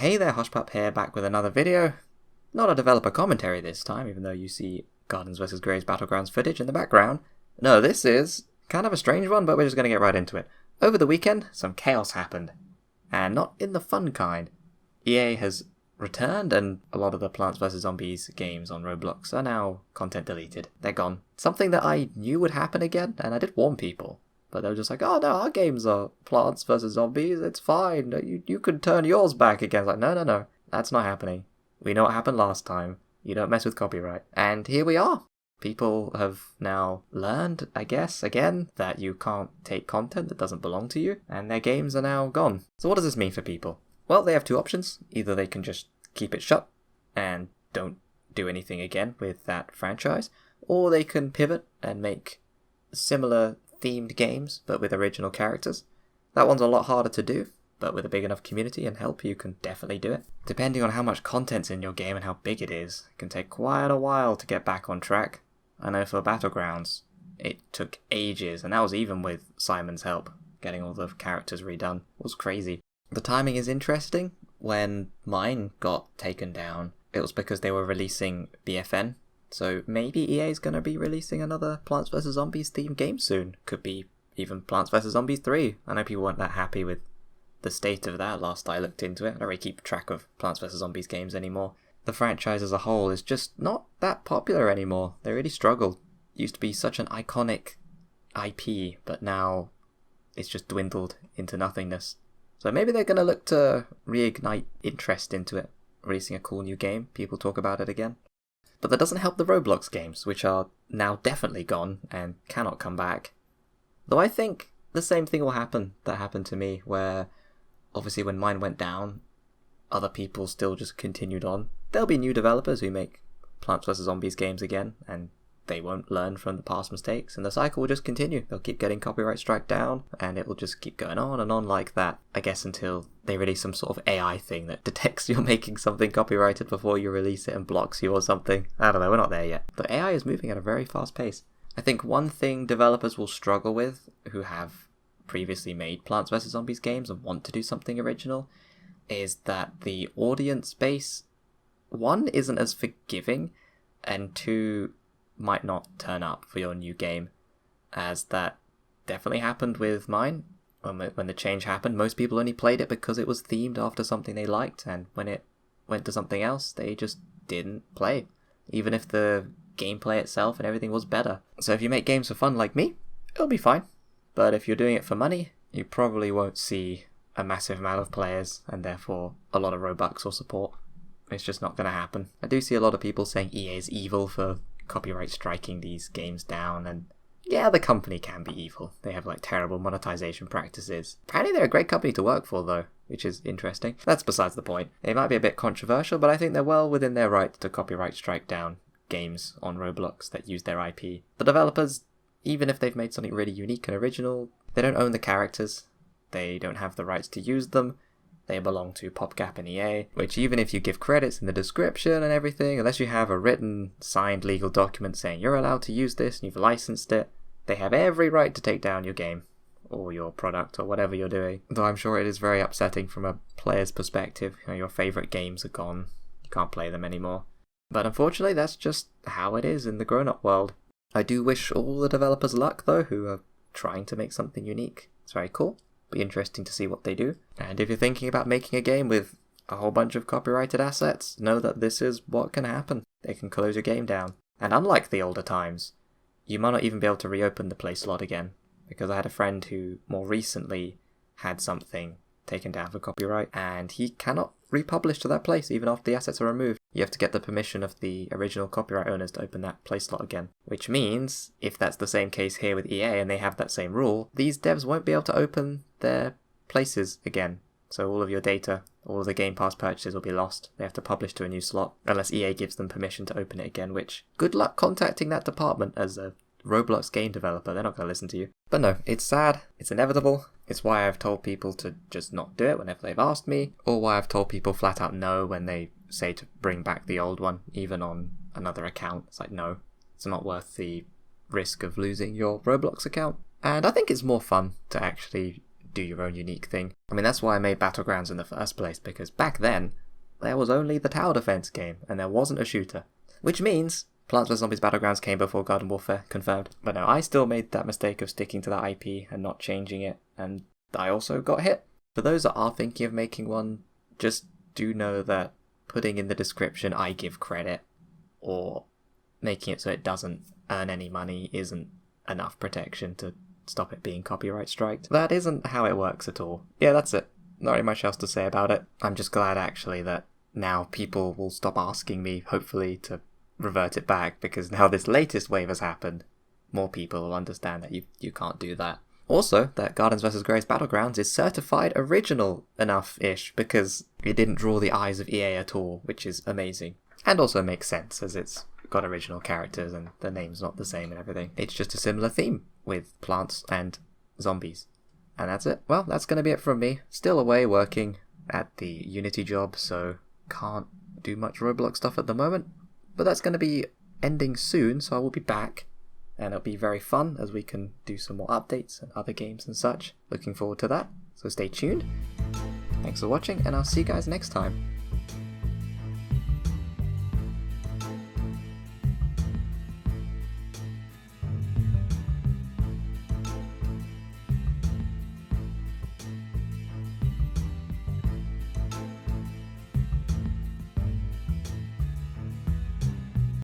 Hey there, Hushpup here, back with another video. Not a developer commentary this time, even though you see Gardens vs. Grey's Battlegrounds footage in the background. No, this is kind of a strange one, but we're just going to get right into it. Over the weekend, some chaos happened. And not in the fun kind. EA has returned, and a lot of the Plants vs. Zombies games on Roblox are now content deleted. They're gone. Something that I knew would happen again, and I did warn people. But they were just like, oh no, our games are Plants vs. Zombies, it's fine, you could turn yours back again. It's like, no, that's not happening. We know what happened last time. You don't mess with copyright. And here we are. People have now learned, I guess, again, that you can't take content that doesn't belong to you, and their games are now gone. So what does this mean for people? Well, they have two options. Either they can just keep it shut and don't do anything again with that franchise, or they can pivot and make similar themed games, but with original characters. That one's a lot harder to do, but with a big enough community and help, you can definitely do it. Depending on how much content's in your game and how big it is, it can take quite a while to get back on track. I know for Battlegrounds, it took ages, and that was even with Simon's help. Getting all the characters redone it was crazy. The timing is interesting. When mine got taken down, it was because they were releasing BFN. So maybe EA's going to be releasing another Plants vs. Zombies themed game soon. Could be even Plants vs. Zombies 3. I know people weren't that happy with the state of that last I looked into it. I don't really keep track of Plants vs. Zombies games anymore. The franchise as a whole is just not that popular anymore. They really struggled. It used to be such an iconic IP, but now it's just dwindled into nothingness. So maybe they're going to look to reignite interest into it, releasing a cool new game. People talk about it again. But that doesn't help the Roblox games, which are now definitely gone and cannot come back. Though I think the same thing will happen that happened to me, where obviously when mine went down, other people still just continued on. There'll be new developers who make Plants vs. Zombies games again, and they won't learn from the past mistakes, and the cycle will just continue. They'll keep getting copyright strike down, and it will just keep going on and on like that, I guess, until they release some sort of AI thing that detects you're making something copyrighted before you release it and blocks you or something. I don't know, we're not there yet. But AI is moving at a very fast pace. I think one thing developers will struggle with, who have previously made Plants vs. Zombies games and want to do something original, is that the audience base, one, isn't as forgiving, and two, might not turn up for your new game, as that definitely happened with mine. When the change happened, most people only played it because it was themed after something they liked, and when it went to something else, they just didn't play, even if the gameplay itself and everything was better. So if you make games for fun like me, it'll be fine. But if you're doing it for money, you probably won't see a massive amount of players, and therefore a lot of Robux or support. It's just not going to happen. I do see a lot of people saying EA is evil for copyright striking these games down, and yeah, the company can be evil. They have terrible monetization practices. Apparently they're a great company to work for though, which is interesting. That's besides the point. It might be a bit controversial, but I think they're well within their right to copyright strike down games on Roblox that use their IP. The developers, even if they've made something really unique and original, they don't own the characters. They don't have the rights to use them. They belong to PopGap and EA, which even if you give credits in the description and everything, unless you have a written, signed legal document saying you're allowed to use this and you've licensed it, they have every right to take down your game or your product or whatever you're doing. Though I'm sure it is very upsetting from a player's perspective. Your favourite games are gone. You can't play them anymore. But unfortunately, that's just how it is in the grown-up world. I do wish all the developers luck, though, who are trying to make something unique. It's very cool. Be interesting to see what they do. And if you're thinking about making a game with a whole bunch of copyrighted assets, know that this is what can happen. They can close your game down. And unlike the older times, you might not even be able to reopen the play slot again, because I had a friend who more recently had something taken down for copyright, and he cannot republish to that place even after the assets are removed. You have to get the permission of the original copyright owners to open that play slot again. Which means, if that's the same case here with EA and they have that same rule, these devs won't be able to open their places again. So all of your data, all of the Game Pass purchases will be lost. They have to publish to a new slot, unless EA gives them permission to open it again, which, good luck contacting that department as a Roblox game developer. They're not going to listen to you. But no, it's sad. It's inevitable. It's why I've told people to just not do it whenever they've asked me, or why I've told people flat out no when they say to bring back the old one, even on another account. It's like, no, it's not worth the risk of losing your Roblox account. And I think it's more fun to actually do your own unique thing. I mean, that's why I made Battlegrounds in the first place, because back then, there was only the tower defense game, and there wasn't a shooter. Which means Plants vs. Zombies Battlegrounds came before Garden Warfare, confirmed. But no, I still made that mistake of sticking to that IP and not changing it, and I also got hit. For those that are thinking of making one, just do know that putting in the description I give credit, or making it so it doesn't earn any money, isn't enough protection to stop it being copyright striked. That isn't how it works at all. Yeah, that's it. Not really much else to say about it. I'm just glad actually that now people will stop asking me, hopefully, to revert it back, because now this latest wave has happened. More people will understand that you can't do that. Also, that Gardens vs. Graves Battlegrounds is certified original enough-ish, because it didn't draw the eyes of EA at all, which is amazing. And also makes sense, as it's got original characters and the name's not the same and everything. It's just a similar theme with plants and zombies. And that's it. Well, that's going to be it from me. Still away working at the Unity job, so can't do much Roblox stuff at the moment. But that's going to be ending soon, so I will be back. And it'll be very fun as we can do some more updates and other games and such. Looking forward to that. So stay tuned. Thanks for watching, and I'll see you guys next time.